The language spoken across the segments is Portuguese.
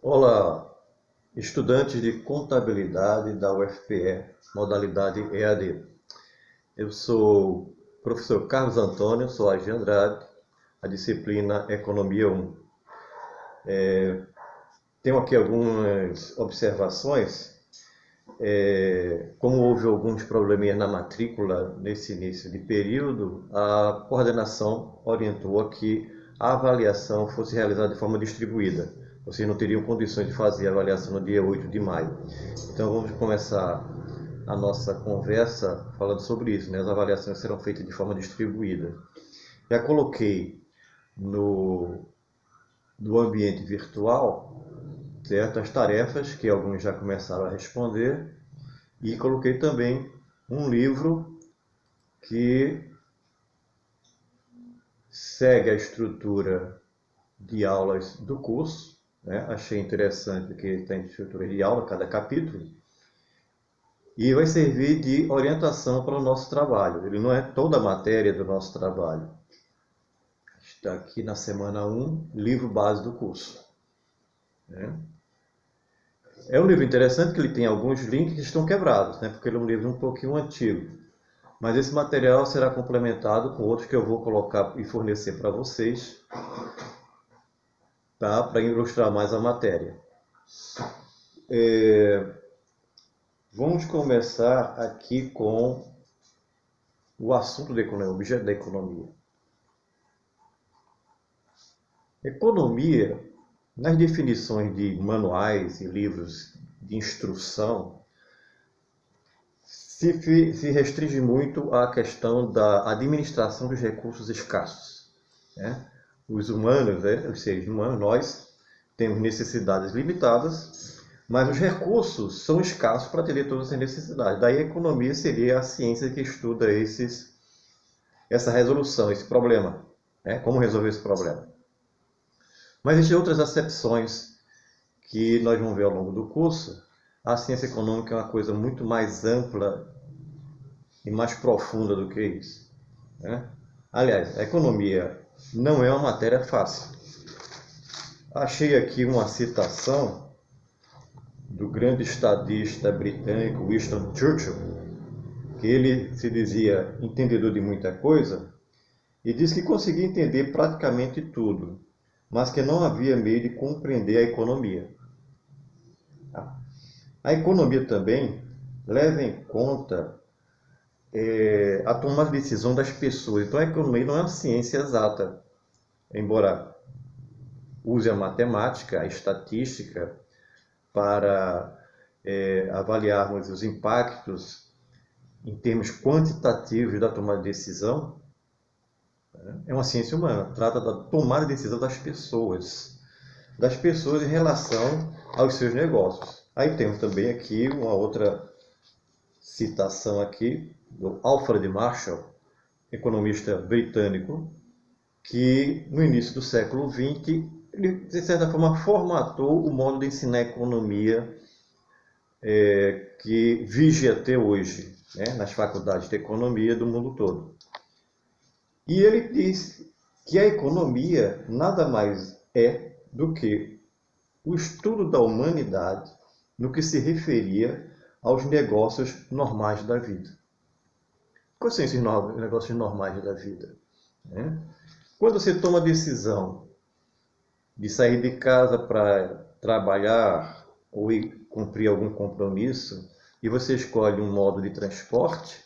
Olá, estudantes de contabilidade da UFPE, modalidade EAD. Eu sou o professor Carlos Antônio Soares de Andrade, a disciplina Economia 1. Tenho aqui algumas observações. Como houve alguns probleminhas na matrícula nesse início de período, a coordenação orientou a que a avaliação fosse realizada de forma distribuída. Vocês não teriam condições de fazer a avaliação no dia 8 de maio. Então vamos começar a nossa conversa falando sobre isso, né? As avaliações serão feitas de forma distribuída. Já coloquei no ambiente virtual certas tarefas que alguns já começaram a responder, e coloquei também um livro que segue a estrutura de aulas do curso, né? Achei interessante que tem estrutura de aula, cada capítulo, e vai servir de orientação para o nosso trabalho. Ele não é toda a matéria do nosso trabalho. Está aqui na semana 1, livro base do curso. É um livro interessante que ele tem alguns links que estão quebrados, né? Porque ele é um livro um pouquinho antigo. Mas esse material será complementado com outros que eu vou colocar e fornecer para vocês, tá? Para ilustrar mais a matéria. Vamos começar aqui com o assunto da economia, o objeto da economia. Economia, nas definições de manuais e livros de instrução, se restringe muito à questão da administração dos recursos escassos, né? Os humanos, né, os seres humanos, nós temos necessidades limitadas, mas os recursos são escassos para atender todas as necessidades. Daí a economia seria a ciência que estuda essa resolução, esse problema, né? Como resolver esse problema. Mas existem outras acepções que nós vamos ver ao longo do curso. A ciência econômica é uma coisa muito mais ampla e mais profunda do que isso, né? Aliás, a economia não é uma matéria fácil. Achei aqui uma citação do grande estadista britânico Winston Churchill, que ele se dizia entendedor de muita coisa, e disse que conseguia entender praticamente tudo, mas que não havia meio de compreender a economia. A economia também leva em conta a tomada de decisão das pessoas. Então a economia não é uma ciência exata, embora use a matemática, a estatística, para avaliarmos os impactos em termos quantitativos da tomada de decisão. É uma ciência humana, trata da tomada de decisão das pessoas em relação aos seus negócios. Aí temos também aqui uma outra citação aqui do Alfred Marshall, economista britânico, que no início do século XX, ele, de certa forma, formatou o modo de ensinar economia que vige até hoje, né, nas faculdades de economia do mundo todo. E ele diz que a economia nada mais é do que o estudo da humanidade no que se referia aos negócios normais da vida. Quais são esses negócios normais da vida? Quando você toma a decisão de sair de casa para trabalhar ou ir cumprir algum compromisso, e você escolhe um modo de transporte,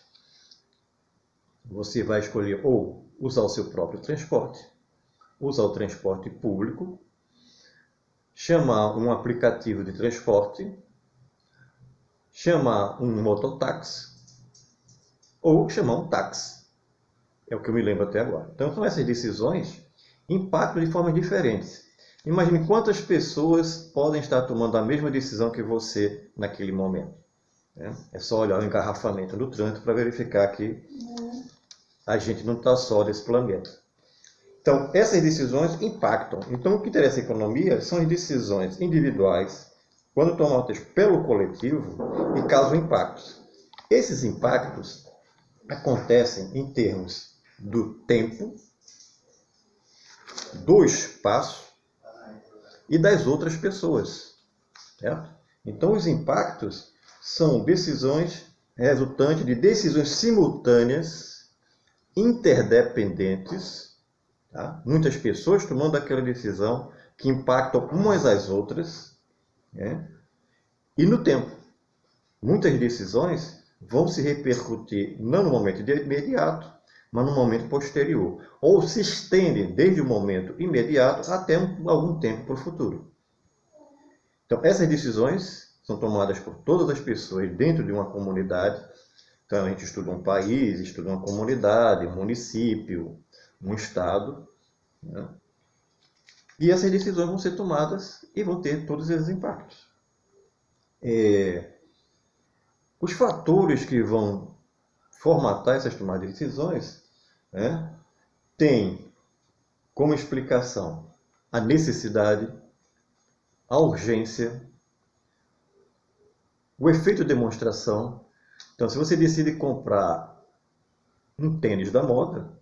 você vai escolher ou usar o seu próprio transporte, usar o transporte público, chamar um aplicativo de transporte, chamar um mototáxi ou chamar um táxi. É o que eu me lembro até agora. Então, são essas decisões impactam de formas diferentes. Imagine quantas pessoas podem estar tomando a mesma decisão que você naquele momento. É só olhar o engarrafamento do trânsito para verificar que a gente não está só nesse planeta. Então, essas decisões impactam. Então, o que interessa a economia são as decisões individuais, quando tomadas pelo coletivo, e causam impactos. Esses impactos acontecem em termos do tempo, do espaço e das outras pessoas. certo? Então, os impactos são decisões resultantes de decisões simultâneas, interdependentes, tá? Muitas pessoas tomando aquela decisão que impactam umas às outras, né? E no tempo. Muitas decisões vão se repercutir não no momento imediato, mas no momento posterior. Ou se estendem desde o momento imediato até algum tempo para o futuro. Então, essas decisões são tomadas por todas as pessoas dentro de uma comunidade. Então, a gente estuda um país, estuda uma comunidade, um município, um estado, né? E essas decisões vão ser tomadas e vão ter todos esses impactos. Os fatores que vão formatar essas tomadas de decisões, né, tem como explicação a necessidade, a urgência, o efeito de demonstração. Então, se você decide comprar um tênis da moda,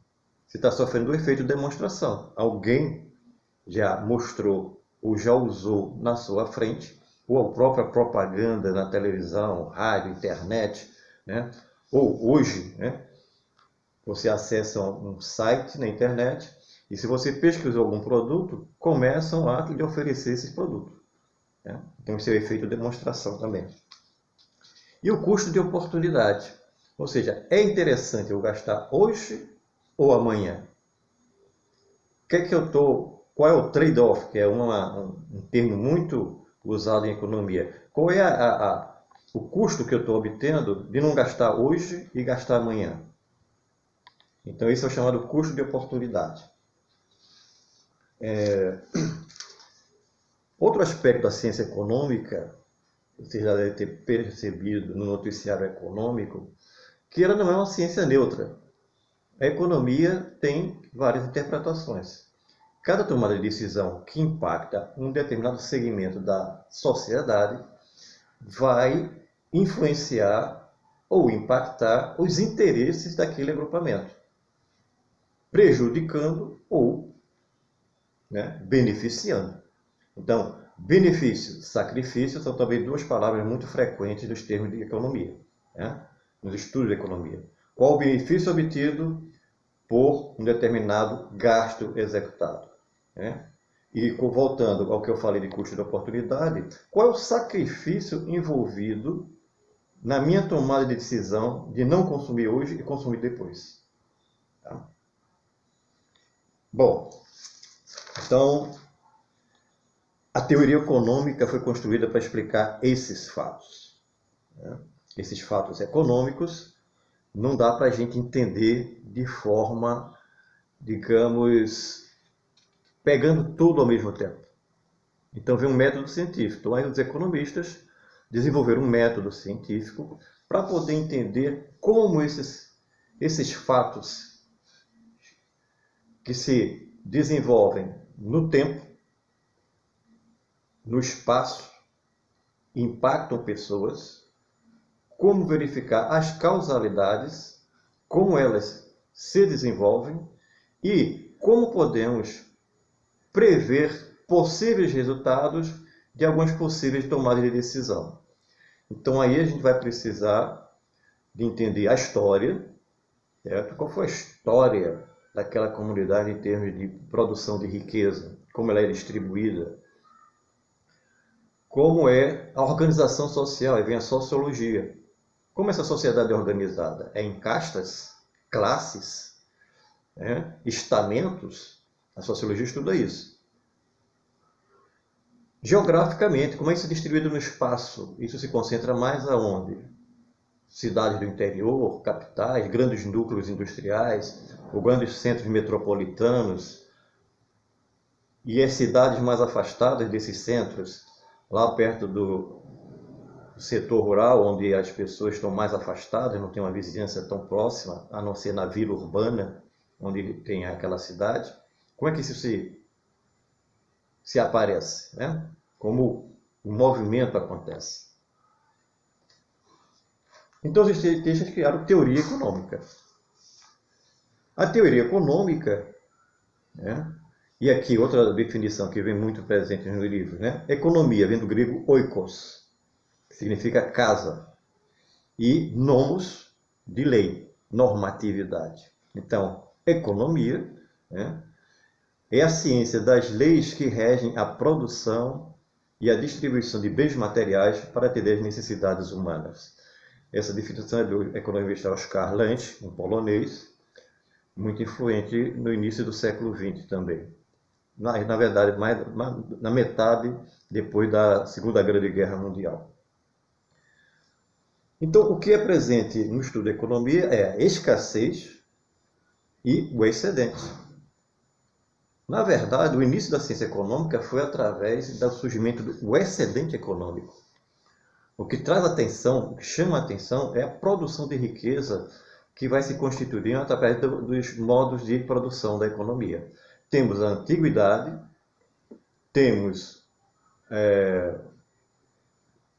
você está sofrendo o efeito de demonstração. Alguém já mostrou ou já usou na sua frente, ou a própria propaganda na televisão, rádio, internet, né? Ou hoje, né, você acessa um site na internet e se você pesquisou algum produto, começam a lhe oferecer esse produto, né? Então, esse é o efeito de demonstração também. E o custo de oportunidade. Ou seja, é interessante eu gastar hoje ou amanhã? Qual é o trade-off, que é um termo muito usado em economia? Qual é o custo que eu estou obtendo de não gastar hoje e gastar amanhã? Então, esse é o chamado custo de oportunidade. Outro aspecto da ciência econômica, você já deve ter percebido no noticiário econômico, que ela não é uma ciência neutra. A economia tem várias interpretações. Cada tomada de decisão que impacta um determinado segmento da sociedade vai influenciar ou impactar os interesses daquele agrupamento, prejudicando ou, né, beneficiando. Então, benefício e sacrifício são também duas palavras muito frequentes nos termos de economia, né, nos estudos de economia. Qual o benefício obtido por um determinado gasto executado, né? E voltando ao que eu falei de custo de oportunidade, qual é o sacrifício envolvido na minha tomada de decisão de não consumir hoje e consumir depois? Tá? Bom, então a teoria econômica foi construída para explicar esses fatos, né? Esses fatos econômicos não dá para a gente entender de forma, digamos, pegando tudo ao mesmo tempo. Então vem um método científico. Lá os economistas desenvolveram um método científico para poder entender como esses fatos que se desenvolvem no tempo, no espaço, impactam pessoas, como verificar as causalidades, como elas se desenvolvem e como podemos prever possíveis resultados de algumas possíveis tomadas de decisão. Então aí a gente vai precisar de entender a história, certo? Qual foi a história daquela comunidade em termos de produção de riqueza, como ela é distribuída, como é a organização social, aí vem a sociologia. Como essa sociedade é organizada? É em castas, classes, né? Estamentos? A sociologia estuda isso. Geograficamente, como é isso distribuído no espaço? Isso se concentra mais aonde? Cidades do interior, capitais, grandes núcleos industriais, ou grandes centros metropolitanos, e as cidades mais afastadas desses centros, lá perto do setor rural, onde as pessoas estão mais afastadas, não tem uma vizinhança tão próxima, a não ser na vila urbana, onde tem aquela cidade. Como é que isso se aparece, né? Como o movimento acontece. Então, os cientistas criaram teoria econômica. A teoria econômica, né, E aqui outra definição que vem muito presente no livro, né? Economia vem do grego oikos, que significa casa, e nomos, de lei, normatividade. Então, economia, né, é a ciência das leis que regem a produção e a distribuição de bens materiais para atender às necessidades humanas. Essa definição é do economista Oskar Lange, um polonês, muito influente no início do século XX também. Na verdade, na metade depois da Segunda Grande Guerra Mundial. Então, o que é presente no estudo da economia é a escassez e o excedente. Na verdade, o início da ciência econômica foi através do surgimento do excedente econômico. O que traz atenção, o que chama a atenção é a produção de riqueza que vai se constituindo através dos modos de produção da economia. Temos a antiguidade, temos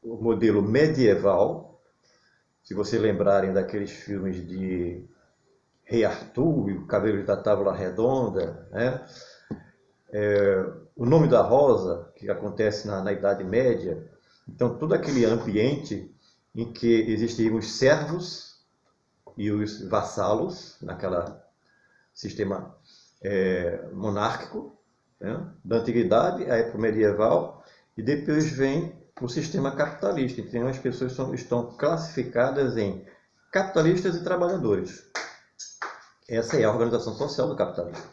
o modelo medieval, se vocês lembrarem daqueles filmes de Rei Arthur e o Cavaleiro da Tábua Redonda, né? O Nome da Rosa, que acontece na Idade Média. Então, todo aquele ambiente em que existiam os servos e os vassalos, naquela sistema monárquico, né? Da antiguidade, a época medieval, e depois vem o sistema capitalista. Então, as pessoas estão classificadas em capitalistas e trabalhadores. Essa é a organização social do capitalismo.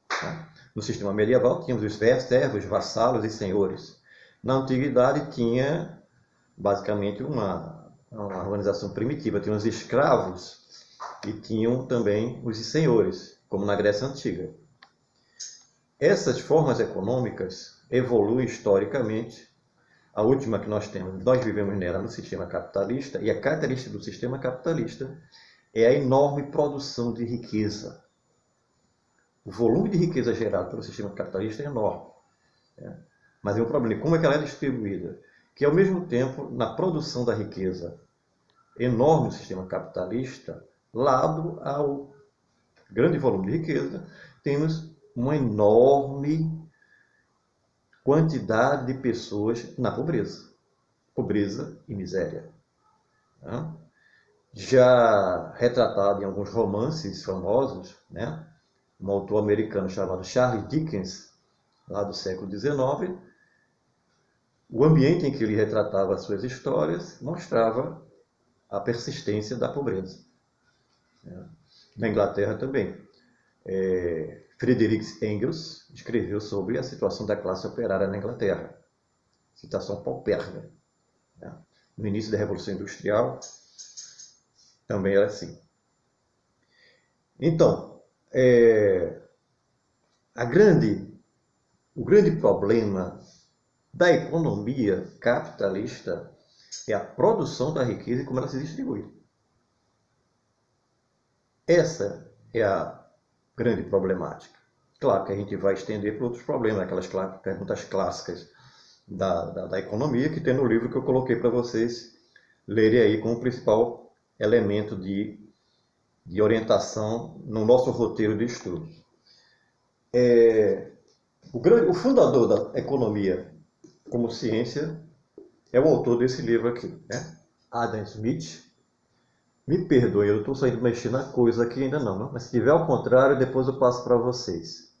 Tá? No sistema medieval, tínhamos os servos, vassalos e senhores. Na antiguidade, tinha basicamente uma organização primitiva. Tinha os escravos e tinham também os senhores, como na Grécia Antiga. Essas formas econômicas evoluem historicamente. A última que nós temos, nós vivemos nela no sistema capitalista, e a característica do sistema capitalista é a enorme produção de riqueza. O volume de riqueza gerado pelo sistema capitalista é enorme. Mas é um problema. Como é que ela é distribuída? Que ao mesmo tempo, na produção da riqueza enorme do sistema capitalista, lado ao grande volume de riqueza, temos uma enorme quantidade de pessoas na pobreza. Pobreza e miséria. Já retratado em alguns romances famosos, né? Um autor americano chamado Charles Dickens, lá do século XIX, o ambiente em que ele retratava as suas histórias mostrava a persistência da pobreza. Na Inglaterra também. Friedrich Engels escreveu sobre a situação da classe operária na Inglaterra. Situação paupérrima. No início da Revolução Industrial, também era assim. Então, o grande problema da economia capitalista é a produção da riqueza e como ela se distribui. Essa é a grande problemática. Claro que a gente vai estender para outros problemas, aquelas perguntas clássicas da economia, que tem no livro que eu coloquei para vocês lerem aí como principal elemento de orientação no nosso roteiro de estudo. O fundador da economia como ciência é o autor desse livro aqui, né? Adam Smith. Me perdoe, eu estou saindo mexer na coisa aqui ainda não, mas se tiver ao contrário, depois eu passo para vocês.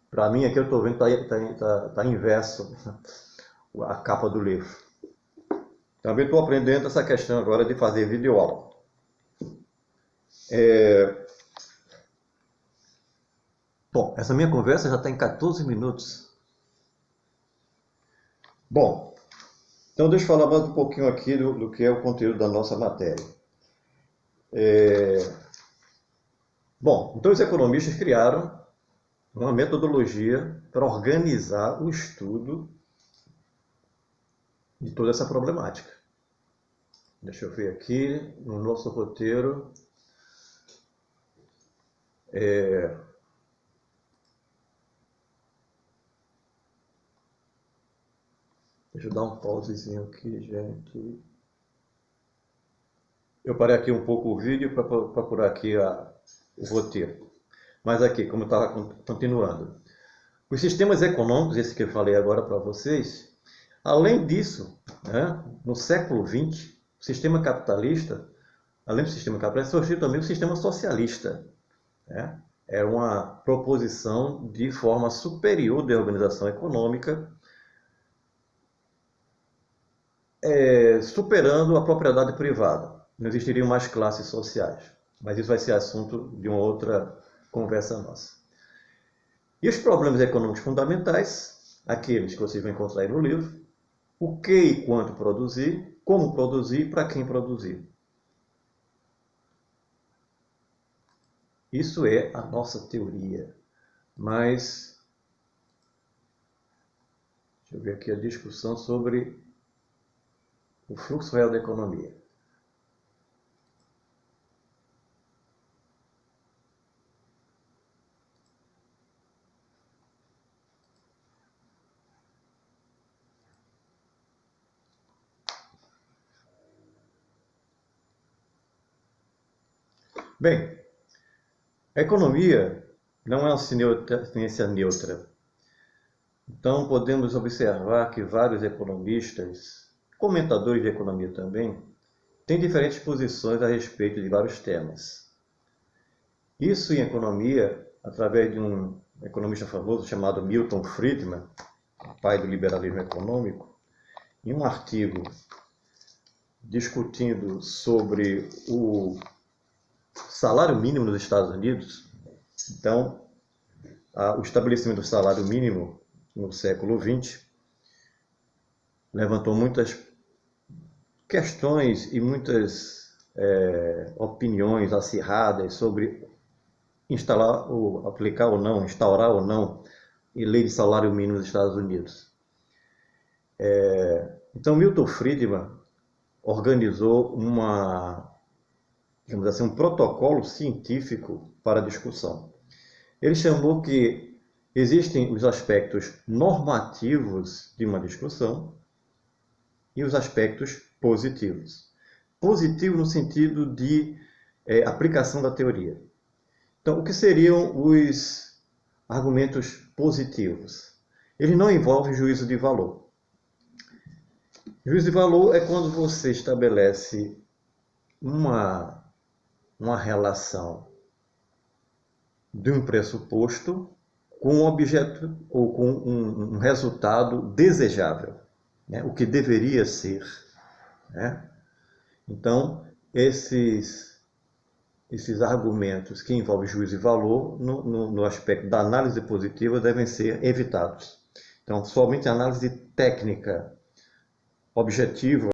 Para mim aqui eu estou vendo que está inverso a capa do livro. Também estou aprendendo essa questão agora de fazer videoaula. Bom, essa minha conversa já está em 14 minutos. Bom, então deixa eu falar mais um pouquinho aqui do que é o conteúdo da nossa matéria. Bom, então os economistas criaram uma metodologia para organizar o estudo de toda essa problemática. Deixa eu ver aqui no nosso roteiro. Deixa eu dar um pausezinho aqui, gente. Eu parei aqui um pouco o vídeo para procurar aqui o roteiro. Mas aqui, como eu estava continuando. Os sistemas econômicos, esse que eu falei agora para vocês, além disso, né, no século XX, o sistema capitalista, além do sistema capitalista, surgiu também o sistema socialista. Né? É uma proposição de forma superior de organização econômica, superando a propriedade privada. Não existiriam mais classes sociais. Mas isso vai ser assunto de uma outra conversa nossa. E os problemas econômicos fundamentais, aqueles que vocês vão encontrar aí no livro, o que e quanto produzir, como produzir e para quem produzir. Isso é a nossa teoria. Mas, deixa eu ver aqui a discussão sobre o fluxo real da economia. Bem, a economia não é uma ciência neutra. Então, podemos observar que vários economistas, comentadores de economia também, têm diferentes posições a respeito de vários temas. Isso em economia, através de um economista famoso chamado Milton Friedman, pai do liberalismo econômico, em um artigo discutindo sobre o salário mínimo nos Estados Unidos. Então, o estabelecimento do salário mínimo no século XX levantou muitas questões e muitas opiniões acirradas sobre instaurar ou não lei de salário mínimo nos Estados Unidos. Então, Milton Friedman organizou digamos assim, um protocolo científico para a discussão. Ele chamou que existem os aspectos normativos de uma discussão e os aspectos positivos. Positivo no sentido de aplicação da teoria. Então, o que seriam os argumentos positivos? Eles não envolvem juízo de valor. Juízo de valor é quando você estabelece uma relação de um pressuposto com um objeto ou com um resultado desejável, né? O que deveria ser. Né? Então, esses argumentos que envolvem juízo de valor, no aspecto da análise positiva, devem ser evitados. Então, somente a análise técnica, objetiva,